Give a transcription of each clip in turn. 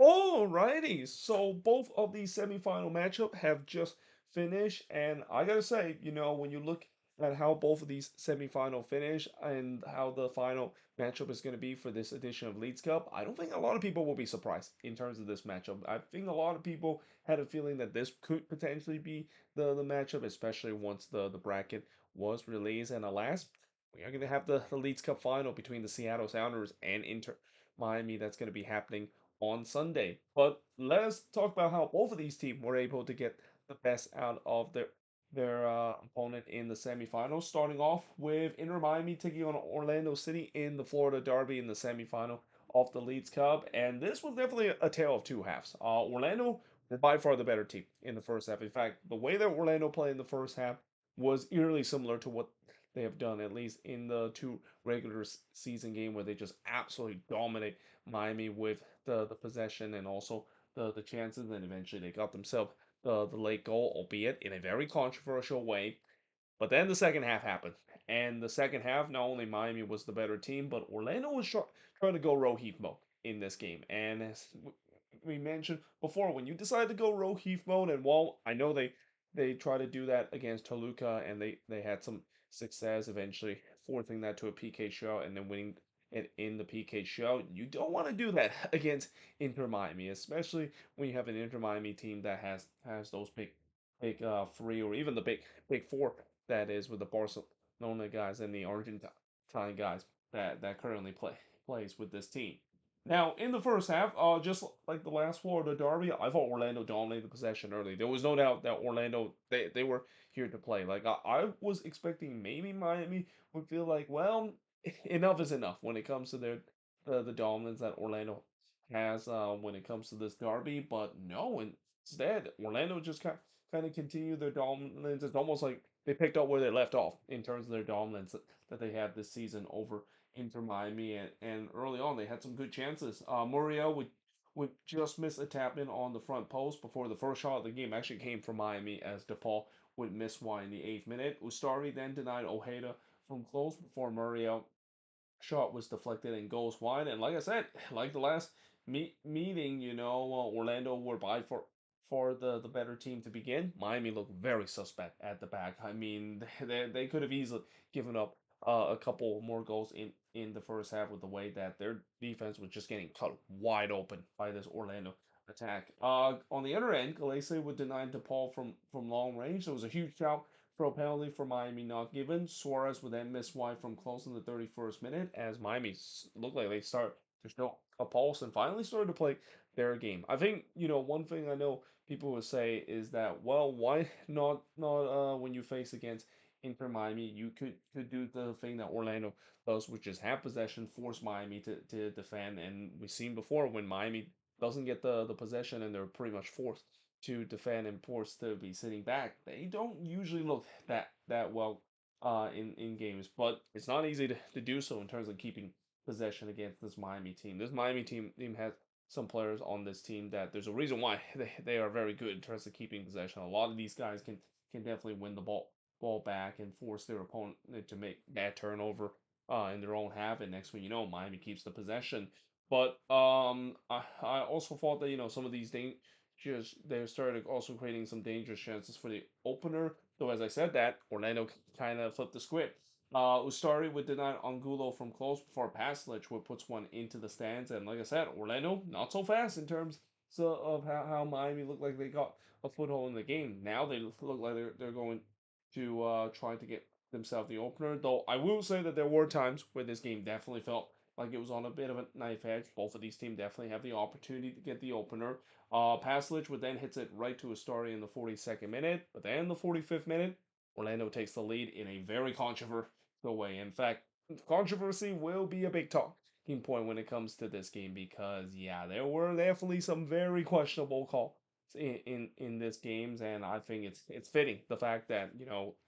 Alrighty, so both of these semifinal matchup have just finished, and I gotta say, when you look at how both of these semifinal finish and how the final matchup is going to be for this edition of Leeds Cup, I don't think a lot of people will be surprised in terms of this matchup. I think a lot of people had a feeling that this could potentially be the matchup, especially once the bracket was released. And alas, we are going to have the Leeds Cup final between the Seattle Sounders and Inter Miami that's going to be happening on Sunday. But let's talk about how both of these teams were able to get the best out of their opponent in the semifinals. Starting off with Inter Miami taking on Orlando City in the Florida Derby in the semifinal of the Leeds Cup, and this was definitely a tale of two halves. Orlando were by far the better team in the first half. In fact, the way that Orlando played in the first half was eerily similar to what they have done at least in the two regular season game where they just absolutely dominate Miami with the possession and also the chances, and eventually they got themselves the late goal, albeit in a very controversial way. But then the second half happened, and the second half, not only Miami was the better team, but Orlando was trying to go Rohit mode in this game. And as we mentioned before, when you decide to go Rohit mode, and while I know they try to do that against Toluca, and they had some success eventually forcing that to a PK shot and then winning it in the PK show. You don't want to do that against Inter Miami, especially when you have an Inter Miami team that has those big three or even the big four that is with the Barcelona guys and the Argentine guys that currently plays with this team. Now, in the first half, just like the last Florida Derby, I thought Orlando dominated the possession early. There was no doubt that Orlando they were here to play. Like I was expecting maybe Miami would feel like, well, enough is enough when it comes to the dominance that Orlando has when it comes to this derby, but no, instead Orlando just kind of continue their dominance. It's almost like they picked up where they left off in terms of their dominance that they had this season over Inter Miami, and early on they had some good chances. Muriel would just miss a tap in on the front post before the first shot of the game actually came from Miami as DePaul would miss one in the eighth minute. Ustari then denied Ojeda from close before Muriel shot was deflected and goes wide. And like I said, like the last meeting, Orlando were by for the better team to begin. Miami looked very suspect at the back. I mean, they could have easily given up a couple more goals in the first half with the way that their defense was just getting cut wide open by this Orlando attack. On the other end, Galese would deny DePaul from long range. There was a huge shout for a penalty for Miami not given. Suarez would then miss wide from close in the 31st minute as Miami looked like they start to show a pulse and finally started to play their game. I think, one thing I know people will say is that, well, why not when you face against Inter Miami, you could do the thing that Orlando does, which is have possession, force Miami to defend. And we've seen before when Miami doesn't get the possession and they're pretty much forced to defend and forced to be sitting back, they don't usually look that well in games. But it's not easy to do so in terms of keeping possession against this Miami team. This Miami team has some players on this team that there's a reason why they are very good in terms of keeping possession. A lot of these guys can definitely win the ball back and force their opponent to make bad turnover in their own half. And next thing you know, Miami keeps the possession. But I also thought that some of these just they started also creating some dangerous chances for the opener. Though as I said that, Orlando kind of flipped the script. Ustari would deny Angulo from close before Paslic would puts one into the stands, and like I said, Orlando not so fast in terms of how Miami looked like they got a foothold in the game. Now they look like they're going to try to get themselves the opener. Though I will say that there were times where this game definitely felt like it was on a bit of a knife edge. Both of these teams definitely have the opportunity to get the opener. Paslic would then hits it right to a story in the 42nd minute, but then the 45th minute, Orlando takes the lead in a very controversial way. In fact, controversy will be a big talking point when it comes to this game because yeah, there were definitely some very questionable calls in this games, and I think it's fitting the fact that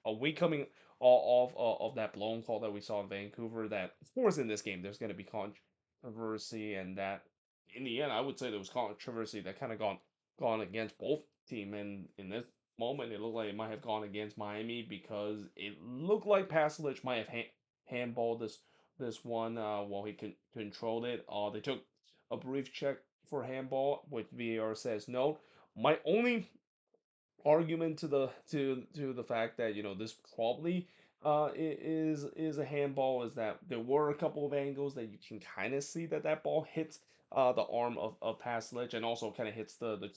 a week coming of that blown call that we saw in Vancouver. That of course in this game there's going to be controversy, and that in the end I would say there was controversy that kind of gone against both team, and in this moment it looked like it might have gone against Miami because it looked like Pasalic might have handballed this one while he controlled it. They took a brief check for handball, which VAR says no. My only argument to the fact that this probably is a handball is that there were a couple of angles that you can kind of see that that ball hits the arm of Paslic and also kind of hits the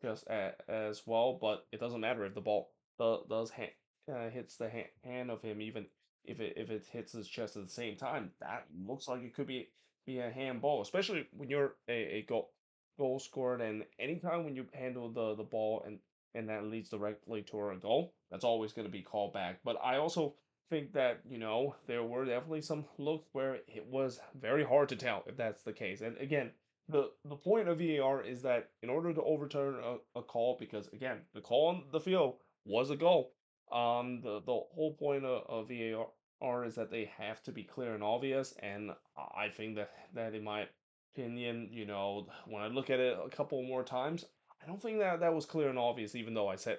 just as well, but it doesn't matter if the ball does hits the hand of him, even if it hits his chest at the same time. That looks like it could be a handball, especially when you're a goal scorer, and anytime when you handle the ball and that leads directly to a goal, that's always going to be called back. But I also think that, there were definitely some looks where it was very hard to tell if that's the case. And again, the point of VAR is that in order to overturn a call, because again, the call on the field was a goal. The whole point of VAR is that they have to be clear and obvious, and I think that in my opinion, when I look at it a couple more times, I don't think that that was clear and obvious, even though I said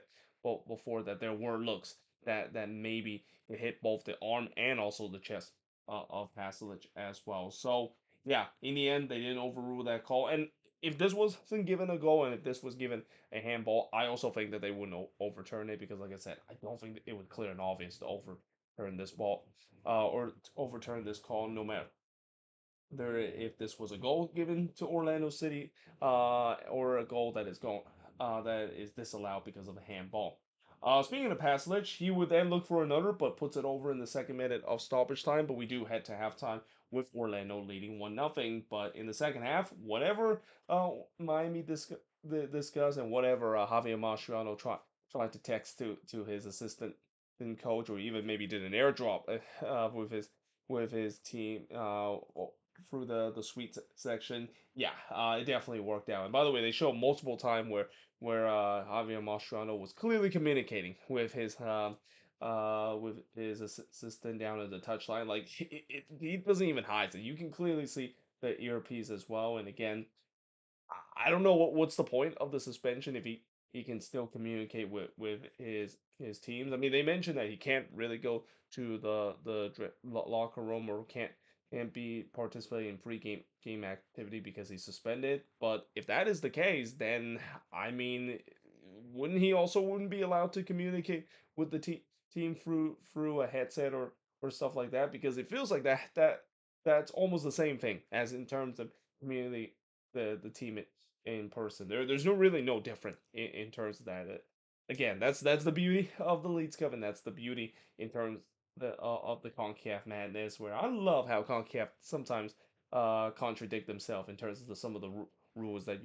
before that there were looks that maybe it hit both the arm and also the chest of Pasalic as well. So yeah, in the end, they didn't overrule that call. And if this wasn't given a goal and if this was given a handball, I also think that they wouldn't overturn it because, like I said, I don't think it was clear and obvious to overturn this ball or to overturn this call, no matter there if this was a goal given to Orlando City or a goal that is disallowed because of a handball. Speaking of Paslic, he would then look for another, but puts it over in the second minute of stoppage time. But we do head to halftime with Orlando leading 1-0. But in the second half, whatever Miami discussed and whatever Javier Mascherano tried to text to his assistant and coach, or even maybe did an airdrop with his team through the suite section. Yeah, it definitely worked out. And by the way, they show multiple time where Javier Mastrano was clearly communicating with his assistant down at the touchline. Like he doesn't even hide it. You can clearly see the earpiece as well. And again, I don't know what's the point of the suspension if he can still communicate with his teams. I mean, they mentioned that he can't really go to the locker room or can't be participating in game activity because he's suspended. But if that is the case, then I mean, wouldn't he also wouldn't be allowed to communicate with the team through a headset or stuff like that? Because it feels like that's almost the same thing as in terms of community the team in person. There's no really no different in terms of that. Again, that's the beauty of the Leagues Cup, and that's the beauty in terms of the Concacaf madness. Where I love how Concacaf sometimes contradict themselves in terms of some of the rules that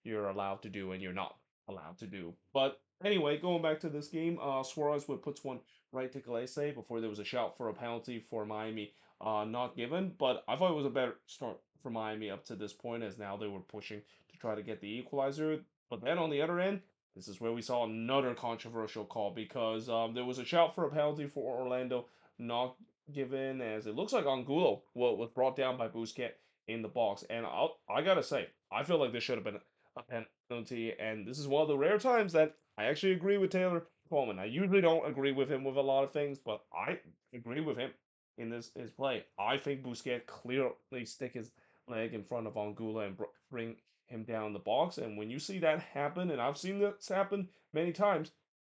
you're allowed to do and you're not allowed to do. But anyway, going back to this game, Suarez would puts one right to Galese before there was a shout for a penalty for Miami not given, but I thought it was a better start for Miami up to this point, as now they were pushing to try to get the equalizer. But then on the other end, this is where we saw another controversial call because there was a shout for a penalty for Orlando not given, as it looks like Angulo was brought down by Busquets in the box. And I gotta say, I feel like this should have been a penalty, and this is one of the rare times that I actually agree with Taylor Coleman. I usually don't agree with him with a lot of things, but I agree with him in this his play. I think Busquets clearly stick his leg in front of Angula and bring him down the box. And when you see that happen, and I've seen this happen many times,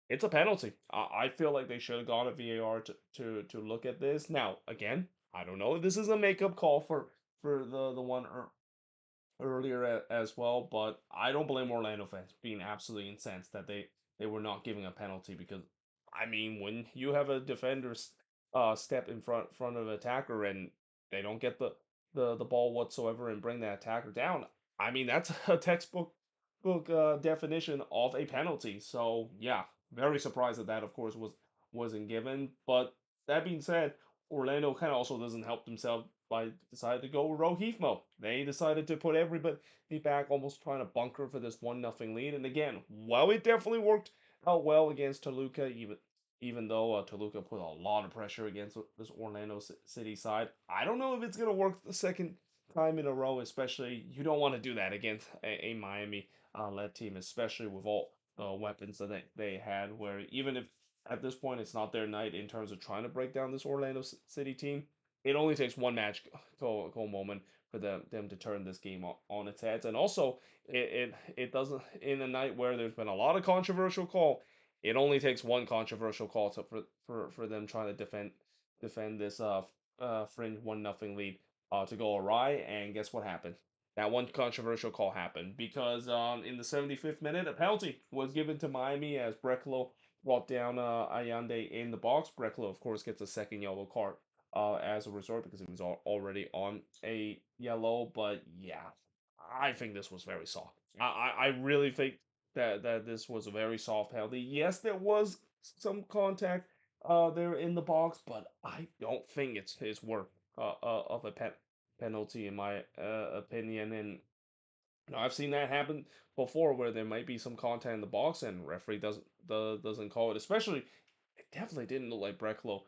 it's a penalty. I feel like they should have gone to VAR to look at this. Now, again, I don't know if this is a makeup call for the one earlier as well, but I don't blame Orlando fans being absolutely incensed that they were not giving a penalty because I mean when you have a defender step in front of an attacker and they don't get the ball whatsoever and bring that attacker down, I mean that's a textbook book definition of a penalty. So yeah, very surprised that that of course wasn't given. But that being said, Orlando kind of also doesn't help themselves by decided to go Rohith mode. They decided to put everybody back, almost trying to bunker for this 1-0 lead. And again, while it definitely worked out well against Toluca, even though Toluca put a lot of pressure against this Orlando City side, I don't know if it's gonna work the second time in a row. Especially, you don't want to do that against a Miami led team, especially with all the weapons that they had. Where even if at this point it's not their night in terms of trying to break down this Orlando City team, it only takes one match goal moment for them to turn this game on its heads. And also, it doesn't, in a night where there's been a lot of controversial call. It only takes one controversial call for them trying to defend this fringe 1-0 lead to go awry. And guess what happened? That one controversial call happened because in the 75th minute, a penalty was given to Miami as Brekalo brought down Allende in the box. Brekalo, of course, gets a second yellow card as a result because he was already on a yellow. But yeah, I think this was very soft. I really think that this was a very soft penalty. Yes, there was some contact there in the box, but I don't think it's worth of a penalty in my opinion. And I've seen that happen before where there might be some contact in the box and referee doesn't call it. Especially, it definitely didn't look like Breklo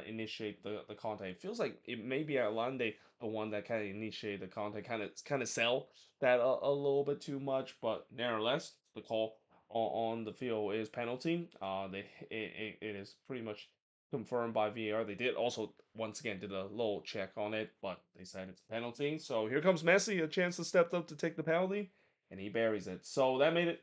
initiate the contact. It feels like it may be Alande the one that kind of initiated the contact, kind of sell that a little bit too much. But nevertheless, the call on the field is penalty. It is pretty much confirmed by VAR. They did also once again did a little check on it, but they said it's a penalty. So here comes Messi, a chance to step up to take the penalty, and he buries it. So that made it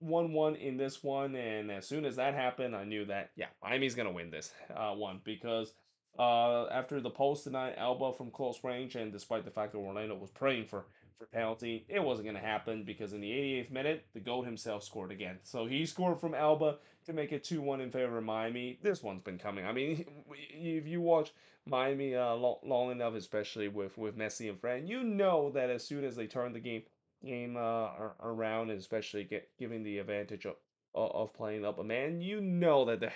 1-1 in this one, and as soon as that happened, I knew that yeah, Miami's gonna win this one because after the post tonight, Alba from close range, and despite the fact that Orlando was praying for penalty, it wasn't gonna happen because in the 88th minute, the goat himself scored again. So he scored from Alba to make it 2-1 in favor of Miami. This one's been coming. I mean, if you watch Miami long enough, especially with Messi and Fran, you know that as soon as they turn the game around, and especially giving the advantage of playing up a man, you know that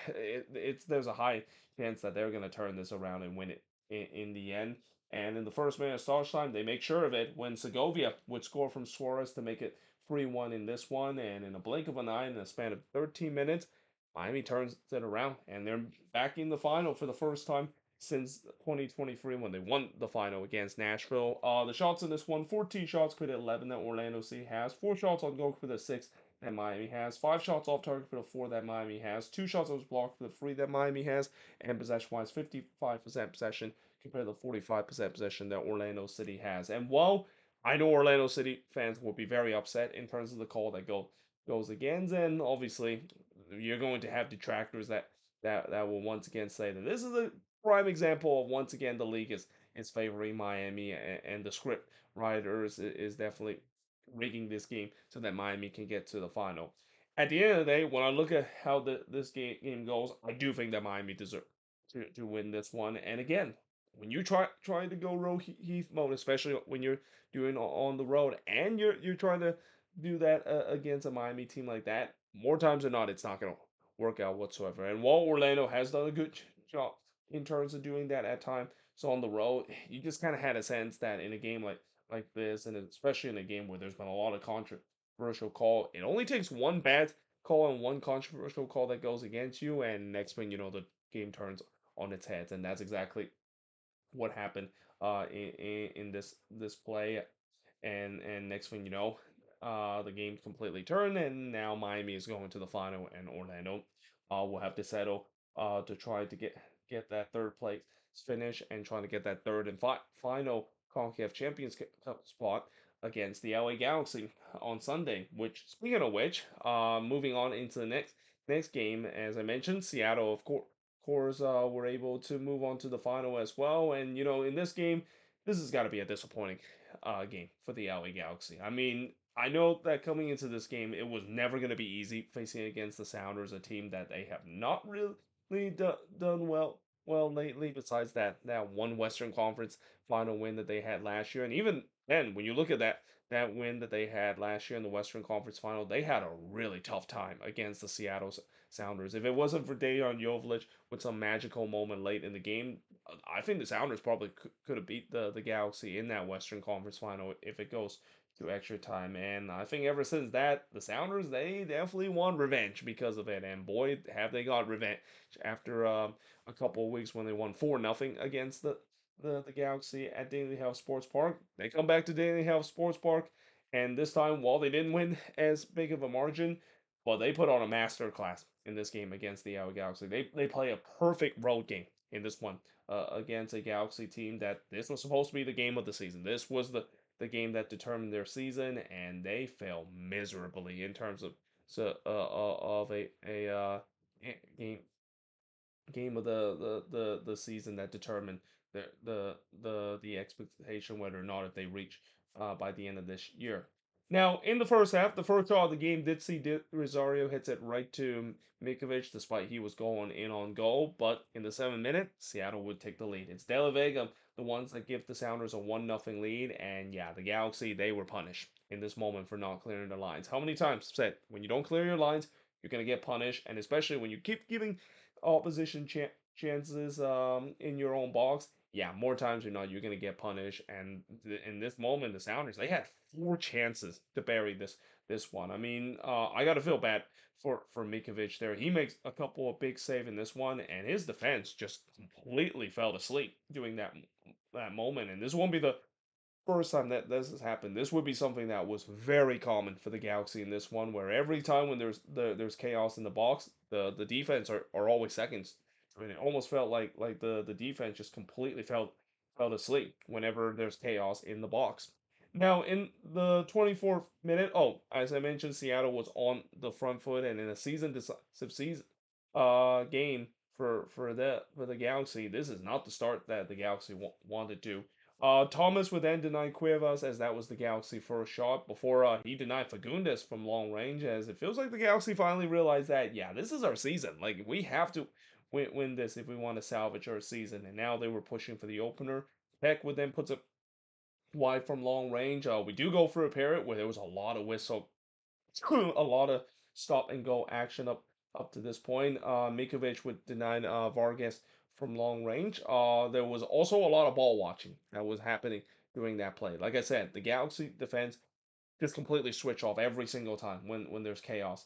there's a high chance that they're going to turn this around and win it in the end. And in the first minute of start time, they make sure of it when Segovia would score from Suarez to make it 3-1 in this one. And in a blink of an eye, in a span of 13 minutes, Miami turns it around and they're back in the final for the first time since 2023 when they won the final against Nashville. The shots in this one, 14 shots for the 11 that Orlando City has, 4 shots on goal for the 6 that Miami has, 5 shots off target for the 4 that Miami has, 2 shots on blocked for the 3 that Miami has, and possession-wise, 55% possession compared to the 45% possession that Orlando City has. And while I know Orlando City fans will be very upset in terms of the call that goes against, and obviously you're going to have detractors that will once again say that this is a prime example of once again the league is favoring Miami and the script writers is definitely rigging this game so that Miami can get to the final. At the end of the day, when I look at how this game goes, I do think that Miami deserve to win this one. And again, when you trying to go road Heath mode, especially when you're doing on the road and you're trying to do that against a Miami team like that, more times than not, it's not going to work out whatsoever. And while Orlando has done a good job in terms of doing that at times, so on the road, you just kind of had a sense that in a game like this, and especially in a game where there's been a lot of controversial call, it only takes one bad call and one controversial call that goes against you, and next thing you know, the game turns on its head, and that's exactly what happened in this play. And next thing you know, the game completely turned, and now Miami is going to the final, and Orlando will have to settle to try to get that third place finish and trying to get that third and final CONCACAF Champions Cup spot against the LA Galaxy on Sunday. Which, speaking of which, moving on into the next game, as I mentioned, Seattle, of course, were able to move on to the final as well. And in this game, this has got to be a disappointing game for the LA Galaxy. I mean, I know that coming into this game, it was never going to be easy facing against the Sounders, a team that they have not really done well lately. Besides that one Western Conference final win that they had last year, and even then, when you look at that win that they had last year in the Western Conference final, they had a really tough time against the Seattle Sounders. If it wasn't for Dejan Joveljic with some magical moment late in the game, I think the Sounders probably could have beat the Galaxy in that Western Conference final if it goes to extra time. And I think ever since that, the Sounders, they definitely want revenge because of it. And boy, have they got revenge after a couple of weeks when they won 4-0 against the Galaxy at Daily Health Sports Park. They come back to Daily Health Sports Park, and this time, while they didn't win as big of a margin, well, they put on a master class in this game against the LA Galaxy. They play a perfect road game in this one against a Galaxy team that this was supposed to be the game of the season. This was the game that determined their season, and they fell miserably in terms of of game game of the season that determined the expectation whether or not if they reach by the end of this year. Now, in the first half, the first shot of the game did see Rosario hits it right to Mikovic, despite he was going in on goal. But in the 7th minute, Seattle would take the lead. It's De La Vega, the ones that give the Sounders a 1-0 lead. And yeah, the Galaxy, they were punished in this moment for not clearing the lines. How many times said, when you don't clear your lines, you're going to get punished. And especially when you keep giving opposition chances in your own box, yeah, more times than not, you're going to get punished. And in this moment, the Sounders, they had 4 chances to bury this one. I mean, I got to feel bad for Mikovic there. He makes a couple of big saves in this one, and his defense just completely fell asleep doing that moment. And this won't be the first time that this has happened. This would be something that was very common for the Galaxy in this one, where every time when there's chaos in the box, the defense are always seconds. I mean, it almost felt like the defense just completely fell asleep whenever there's chaos in the box. Now in the 24th minute, oh, as I mentioned, Seattle was on the front foot, and in a season decisive season game for the Galaxy, this is not the start that the Galaxy wanted to. Thomas would then deny Cuevas as that was the Galaxy first shot before he denied Fagundes from long range, as it feels like the Galaxy finally realized that, yeah, this is our season. Like, we have to win this if we want to salvage our season. And now they were pushing for the opener. Peck would then puts it wide from long range. We do go for a period where there was a lot of whistle a lot of stop and go action up to this point. Mikovic would deny Vargas from long range. There was also a lot of ball watching that was happening during that play. Like I said, the Galaxy defense just completely switch off every single time when there's chaos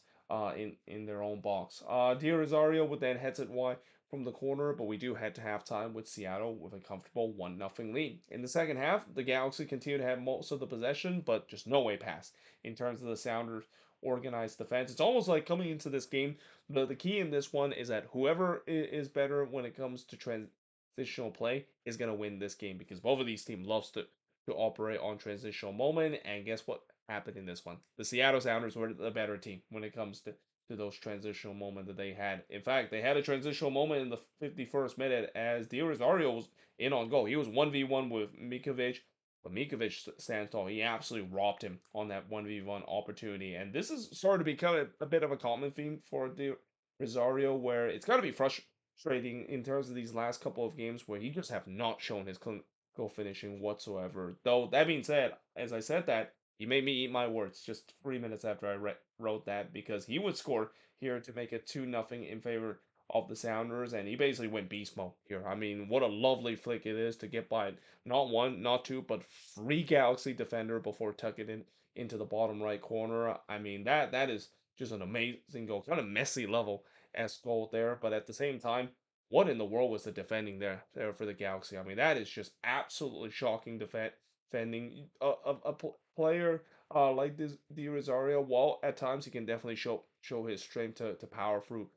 in their own box. Di Rosario would then heads it wide from the corner, but we do head to halftime with Seattle with a comfortable 1-0 lead. In the second half, the Galaxy continued to have most of the possession, but just no way past in terms of the Sounders' organized defense. It's almost like coming into this game, the key in this one is that whoever is better when it comes to transitional play is going to win this game because both of these teams loves to operate on transitional moment. And guess what happened in this one? The Seattle Sounders were the better team when it comes to those transitional moments that they had. In fact, they had a transitional moment in the 51st minute as Di Rosario was in on goal. He was 1v1 with Mikovic, but Mikovic stands tall. He absolutely robbed him on that 1v1 opportunity. And this is starting to become a bit of a common theme for Di Rosario, where it's got to be frustrating in terms of these last couple of games where he just have not shown his goal finishing whatsoever. Though, that being said, as I said that, he made me eat my words just 3 minutes after I wrote that because he would score here to make it 2-0 in favor of the Sounders, and he basically went beast mode here. I mean, what a lovely flick it is to get by not one, not two, but three Galaxy defender before tucking it into the bottom right corner. I mean, that is just an amazing goal, kind of Messi level s goal there, but at the same time, what in the world was the defending there for the Galaxy? I mean, that is just absolutely shocking defending. A player like this Di Rosario, while at times he can definitely show his strength to power through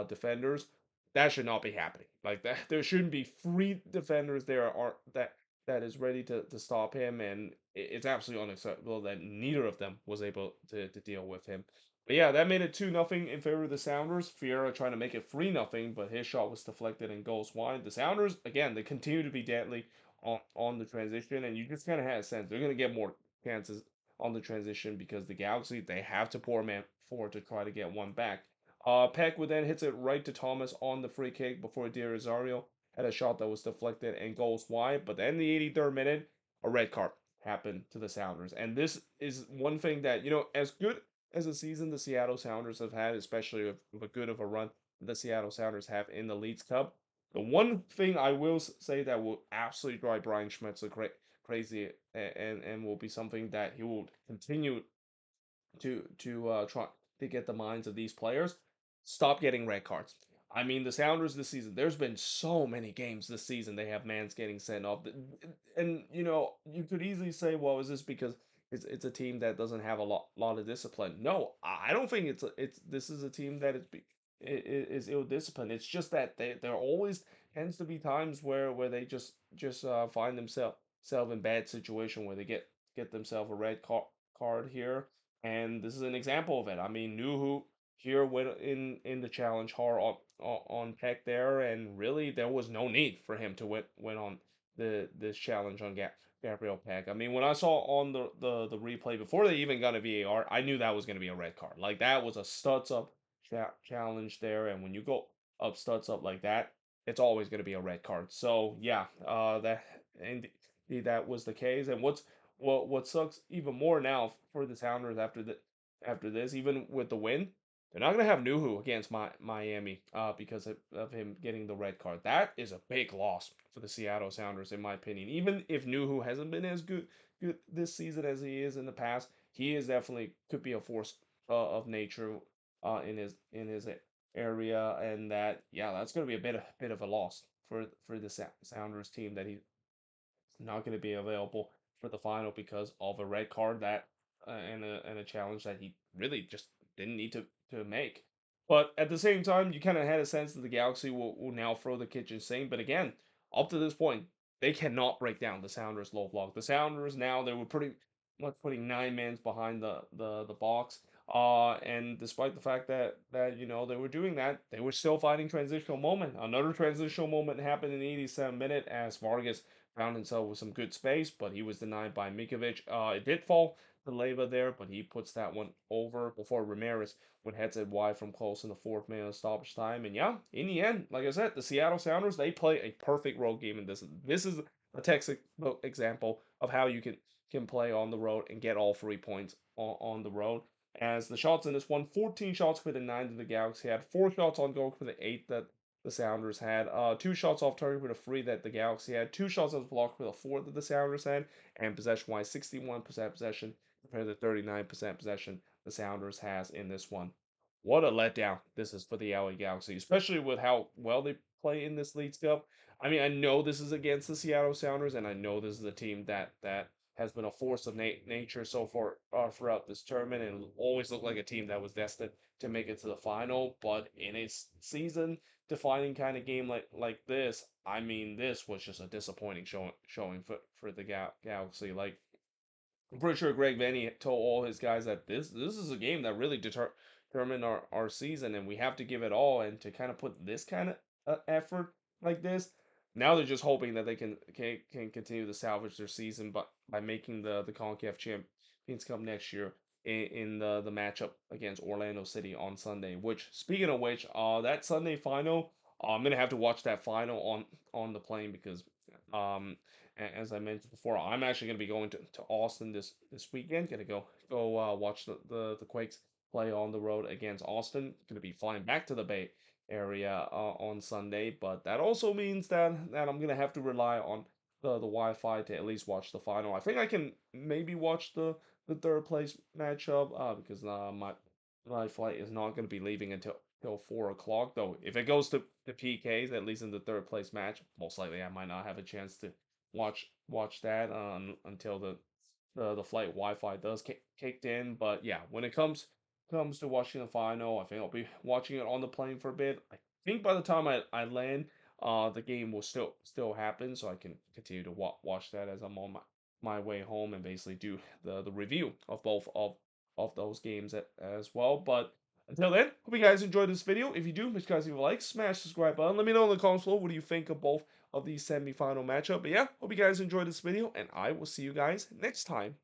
defenders, that should not be happening. Like that, there shouldn't be three defenders there are that is ready to stop him, and it's absolutely unacceptable that neither of them was able to deal with him. But yeah, that made it 2-0 in favor of the Sounders. Fiera trying to make it 3-0, but his shot was deflected and goes wide. The Sounders, again, they continue to be deadly on the transition, and you just kind of had a sense they're going to get more chances on the transition because the Galaxy, they have to pour man forward to try to get one back. Peck would then hits it right to Thomas on the free kick before Di Rosario had a shot that was deflected and goes wide. But then the 83rd minute, a red card happened to the Sounders. And this is one thing that, as good as a season the Seattle Sounders have had, especially with a good of a run the Seattle Sounders have in the Leeds Cup, the one thing I will say that will absolutely drive Brian Schmetzer crazy and will be something that he will continue to try to get the minds of these players. Stop getting red cards. I mean, the Sounders this season. There's been so many games this season they have mans getting sent off, and you could easily say, well, is this because it's a team that doesn't have a lot of discipline? No, I don't think it's this is a team that is ill disciplined. It's just that they're always tends to be times where they just find themselves in bad situation where they get themselves a card here, and this is an example of it. I mean, Nuhu here went in the challenge hard on Peck there, and really there was no need for him to win on this challenge on Gabriel Peck. I mean, when I saw on the replay before they even got a VAR, I knew that was going to be a red card. Like that was a studs up challenge there, and when you go up studs up like that, it's always going to be a red card. So yeah, that indeed that was the case. And what sucks even more now for the Sounders after this, even with the win, they're not gonna have Nuhu against Miami because of him getting the red card. That is a big loss for the Seattle Sounders, in my opinion. Even if Nuhu hasn't been as good this season as he is in the past, he is definitely could be a force of nature in his area, and that yeah, that's gonna be a bit of a loss for the Sounders team that he's not going to be available for the final because of a red card that and a challenge that he really just didn't need to make. But at the same time, you kind of had a sense that the Galaxy will now throw the kitchen sink. But again, up to this point, they cannot break down the Sounders' low block. The Sounders now they were pretty much putting 9 men behind the box. And despite the fact that they were doing that, they were still fighting transitional moment. Another transitional moment happened in the 87th minute as Vargas found himself with some good space, but he was denied by Mikovic. It did fall to Leva there, but he puts that one over before Ramirez would heads it wide from close in the fourth minute of stoppage time. And yeah, in the end, like I said, the Seattle Sounders they play a perfect road game in this. This is a textbook example of how you can play on the road and get all 3 points on the road. As the shots in this one, 14 shots for the 9 that the Galaxy had, 4 shots on goal for the 8 that the Sounders had. 2 shots off target with a 3 that the Galaxy had. 2 shots on block with a 4 that the Sounders had. And possession-wise, 61% possession compared to 39% possession the Sounders has in this one. What a letdown this is for the LA Galaxy, especially with how well they play in this Leagues Cup. I mean, I know this is against the Seattle Sounders, and I know this is a team that has been a force of nature so far throughout this tournament, and always looked like a team that was destined to make it to the final. But in a season defining kind of game like this, I mean, this was just a disappointing showing for the Galaxy. Like I'm pretty sure Greg Vanny told all his guys that this is a game that really determined our season, and we have to give it all. And to kind of put this kind of effort like this, now they're just hoping that they can continue to salvage their season, but by making the Concacaf Champions Cup next year in the matchup against Orlando City on Sunday. Which, speaking of which, that Sunday final, I'm gonna have to watch that final on the plane because um as I mentioned before, I'm actually going to be going to Austin this weekend. Going to go watch the Quakes play on the road against Austin. Going to be flying back to the Bay Area on Sunday, but that also means that I'm going to have to rely on the Wi-Fi to at least watch the final. I think I can maybe watch the third place matchup because my flight is not going to be leaving until 4 o'clock. Though if it goes to the PKs, at least in the third place match, most likely I might not have a chance to watch that until the flight Wi-Fi does kicked in. But yeah, when it comes to watching the final, I think I'll be watching it on the plane for a bit. I think by the time I land, the game will still happen, so I can continue to watch that as I'm on my way home and basically do the review of both of those games as well. But until then, hope you guys enjoyed this video. If you do, make sure you guys leave a like, smash the subscribe button. Let me know in the comments below what do you think of both of the semi-final matchup. But yeah, hope you guys enjoyed this video, and I will see you guys next time.